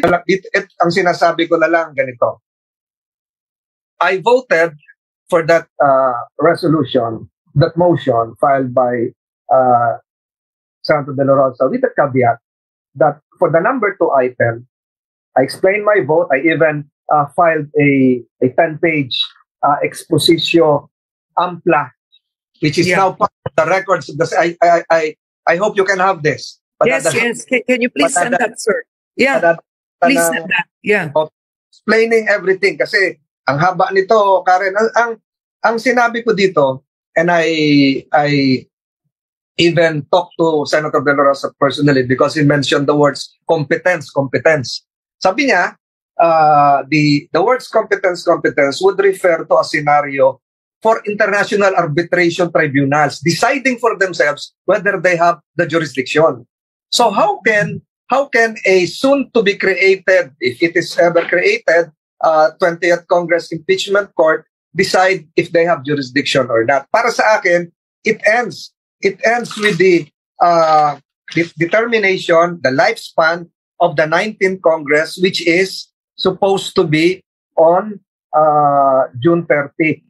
Ang sinasabi ko na lang ganito. I voted for that resolution, that motion filed by Senator De La Rosa with the caveat that for the number 2 item, I explained my vote. I even filed a 10-page expositio ampla, which is now part of the records. I hope you can have this. Yes. Can you please send that, sir? Yeah, please send that. Yeah. Explaining everything kasi ang haba nito, Karen. Ang sinabi ko dito, and I even talked to Senator De La Rosa personally because he mentioned the words competence. Sabi niya, the words competence would refer to a scenario for international arbitration tribunals deciding for themselves whether they have the jurisdiction. So how can a soon to be created, if it is ever created, 20th Congress Impeachment Court decide if they have jurisdiction or not? Para sa akin, it ends with the determination, the lifespan of the 19th Congress, which is supposed to be on June 30.